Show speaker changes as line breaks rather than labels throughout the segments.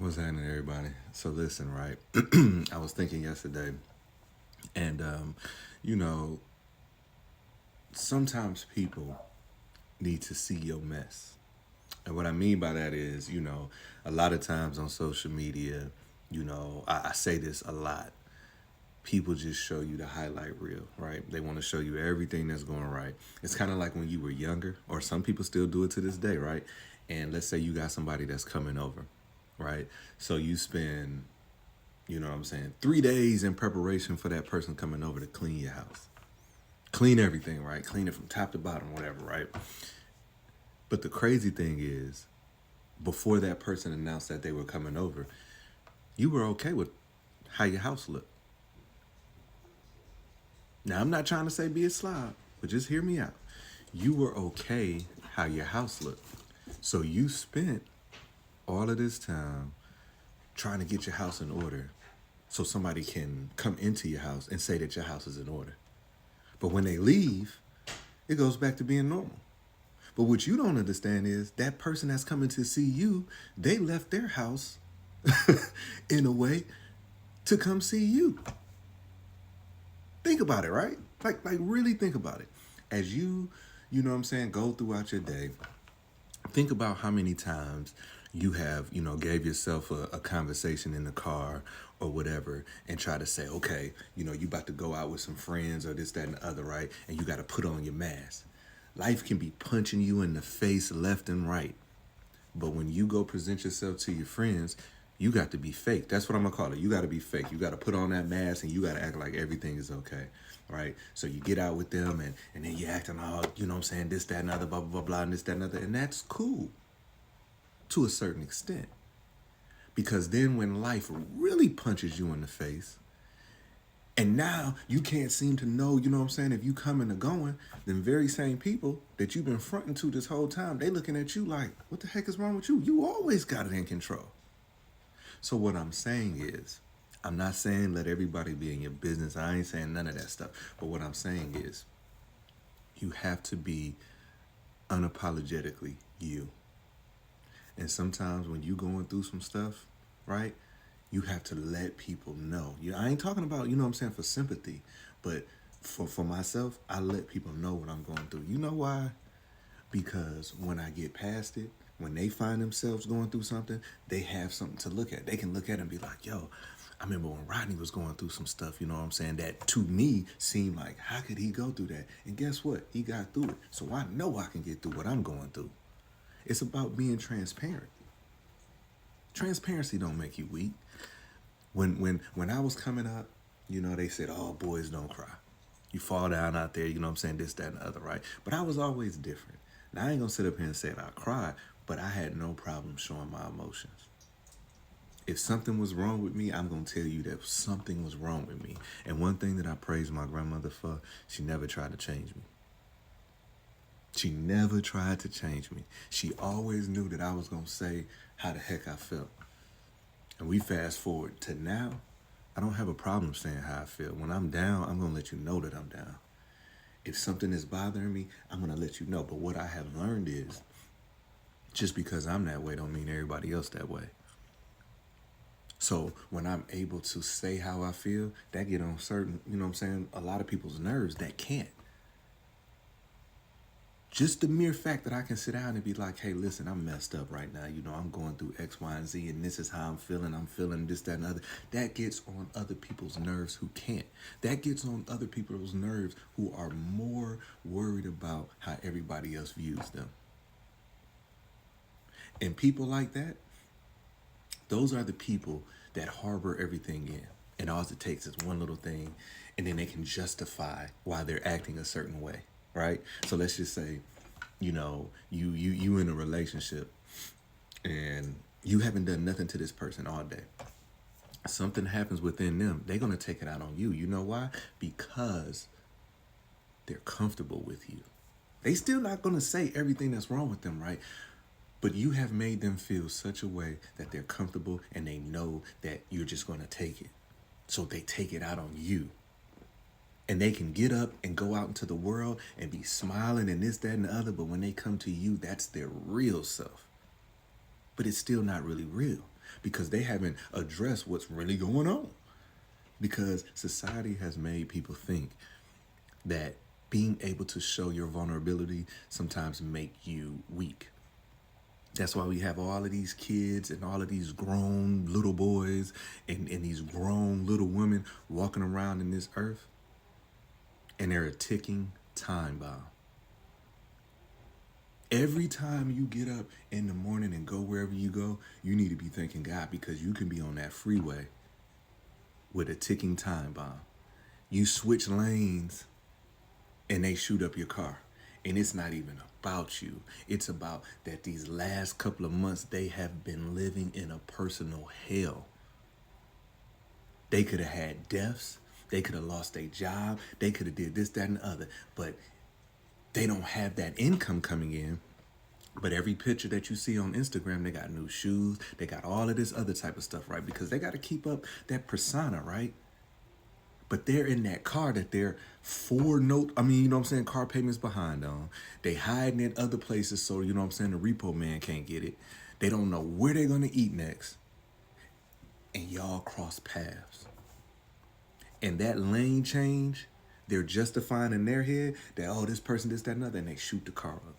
What's happening, everybody? So listen, right? I was thinking yesterday, and you know, sometimes people need to see your mess, and what I mean by that is, a lot of times on social media, I say this a lot. People just show you the highlight reel, right? They want to show you everything that's going right. It's kind of like when you were younger, or some people still do it to this day, right? And let's say you got somebody that's coming over, right? So you spend, 3 days in preparation for that person coming over to clean your house. Clean everything, right? Clean it from top to bottom, whatever, right? But the crazy thing is, before that person announced that they were coming over, you were okay with how your house looked. Now, I'm not trying to say be a slob, but just hear me out. You were okay how your house looked. So you spent all of this time trying to get your house in order so somebody can come into your house and say that your house is in order. But when they leave, it goes back to being normal. But what you don't understand is that person that's coming to see you, they left their house in a way to come see you. Think about it, right? Like really think about it. As go throughout your day, think about how many times you have, gave yourself a conversation in the car or whatever and try to say, okay, you about to go out with some friends or this, that, and the other, right? And you got to put on your mask. Life can be punching you in the face left and right. But when you go present yourself to your friends, you got to be fake. That's what I'm gonna call it. You got to be fake. You got to put on that mask and you got to act like everything is okay, right? So you get out with them and then you acting all, this, that, and other, blah, blah, blah, blah, and this, that, and other. And that's cool to a certain extent. Because then when life really punches you in the face, and now you can't seem to know, if you coming or going, then very same people that you've been fronting to this whole time, they looking at you like, what the heck is wrong with you? You always got it in control. So what I'm saying is, I'm not saying let everybody be in your business. I ain't saying none of that stuff. But what I'm saying is, you have to be unapologetically you. And sometimes when you going through some stuff, right, you have to let people know. I ain't talking about, for sympathy, but for myself, I let people know what I'm going through. You know why? Because when I get past it, when they find themselves going through something, they have something to look at. They can look at it and be like, yo, I remember when Rodney was going through some stuff, that to me seemed like, how could he go through that? And guess what? He got through it. So I know I can get through what I'm going through. It's about being transparent. Transparency don't make you weak. When I was coming up, they said, oh, boys don't cry. You fall down out there, this, that, and the other, right? But I was always different. Now, I ain't gonna sit up here and say that I cried, but I had no problem showing my emotions. If something was wrong with me, I'm gonna tell you that something was wrong with me. And one thing that I praise my grandmother for, she never tried to change me. She never tried to change me. She always knew that I was gonna say how the heck I felt. And we fast forward to now, I don't have a problem saying how I feel. When I'm down, I'm gonna let you know that I'm down. If something is bothering me, I'm gonna let you know. But what I have learned is, just because I'm that way don't mean everybody else that way. So when I'm able to say how I feel, that get on certain, a lot of people's nerves that can't. Just the mere fact that I can sit down and be like, hey, listen, I'm messed up right now. I'm going through X, Y, and Z, and this is how I'm feeling. I'm feeling this, that, and other. That gets on other people's nerves who can't. That gets on other people's nerves who are more worried about how everybody else views them. And people like that, those are the people that harbor everything in. And all it takes is one little thing, and then they can justify why they're acting a certain way, right? So let's just say, you in a relationship, and you haven't done nothing to this person all day. Something happens within them, they're gonna take it out on you. You know why? Because they're comfortable with you. They still not gonna say everything that's wrong with them, right? But you have made them feel such a way that they're comfortable and they know that you're just going to take it. So they take it out on you. And they can get up and go out into the world and be smiling and this, that, and the other. But when they come to you, that's their real self. But it's still not really real. because they haven't addressed what's really going on. Because society has made people think that being able to show your vulnerability sometimes make you weak. That's why we have all of these kids and all of these grown little boys and these grown little women walking around in this earth, and they're a ticking time bomb. Every time you get up in the morning and go wherever you go, you need to be thanking God, because you can be on that freeway with a ticking time bomb. You switch lanes and they shoot up your car. And it's not even about you. It's about that these last couple of months, they have been living in a personal hell. They could have had deaths. They could have lost their job. They could have did this, that, and the other. But they don't have that income coming in. But every picture that you see on Instagram, they got new shoes. They got all of this other type of stuff, right? Because they got to keep up that persona, right? But they're in that car that they're car payments behind on. They hiding in other places, so the repo man can't get it. They don't know where they're gonna eat next. And y'all cross paths. And that lane change, they're justifying in their head that, oh, this person, this, that, and other, and they shoot the car up.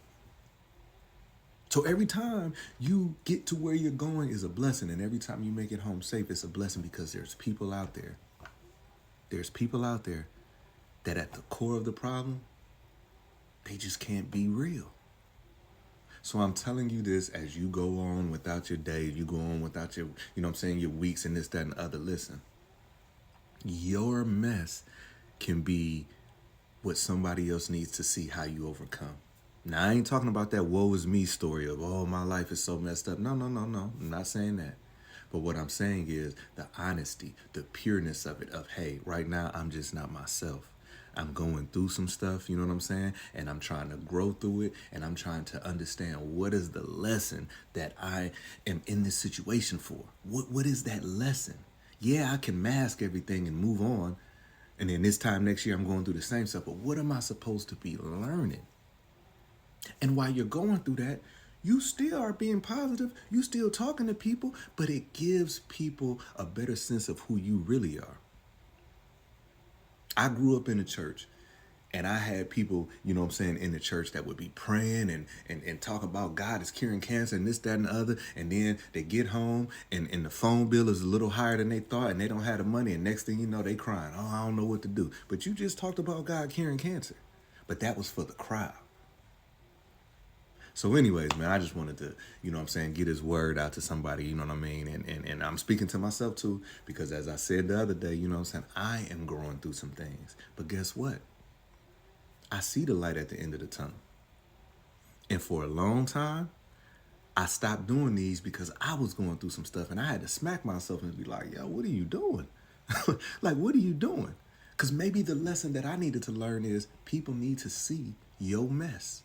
So every time you get to where you're going is a blessing, and every time you make it home safe, it's a blessing, because there's people out there. There's people out there that at the core of the problem, they just can't be real. So I'm telling you this as you go on without your day, you go on without your, your weeks and this, that, and the other. Listen, your mess can be what somebody else needs to see how you overcome. Now, I ain't talking about that woe is me story of, oh, my life is so messed up. No. I'm not saying that. But what I'm saying is the honesty, the pureness of it, of, hey, right now, I'm just not myself. I'm going through some stuff, you know what I'm saying? And I'm trying to grow through it. And I'm trying to understand what is the lesson that I am in this situation for. What is that lesson? Yeah, I can mask everything and move on. And then this time next year, I'm going through the same stuff. But what am I supposed to be learning? And while you're going through that, you still are being positive. You still talking to people, but it gives people a better sense of who you really are. I grew up in the church, and I had people, in the church that would be praying and talk about God is curing cancer and this, that, and the other. And then they get home and the phone bill is a little higher than they thought, and they don't have the money. And next thing you know, they crying. Oh, I don't know what to do. But you just talked about God curing cancer. But that was for the crowd. So anyways, man, I just wanted to, get his word out to somebody, you know what I mean? And I'm speaking to myself too, because as I said the other day, I am growing through some things. But guess what? I see the light at the end of the tunnel. And for a long time, I stopped doing these because I was going through some stuff, and I had to smack myself and be like, yo, what are you doing? Like, what are you doing? Because maybe the lesson that I needed to learn is people need to see your mess.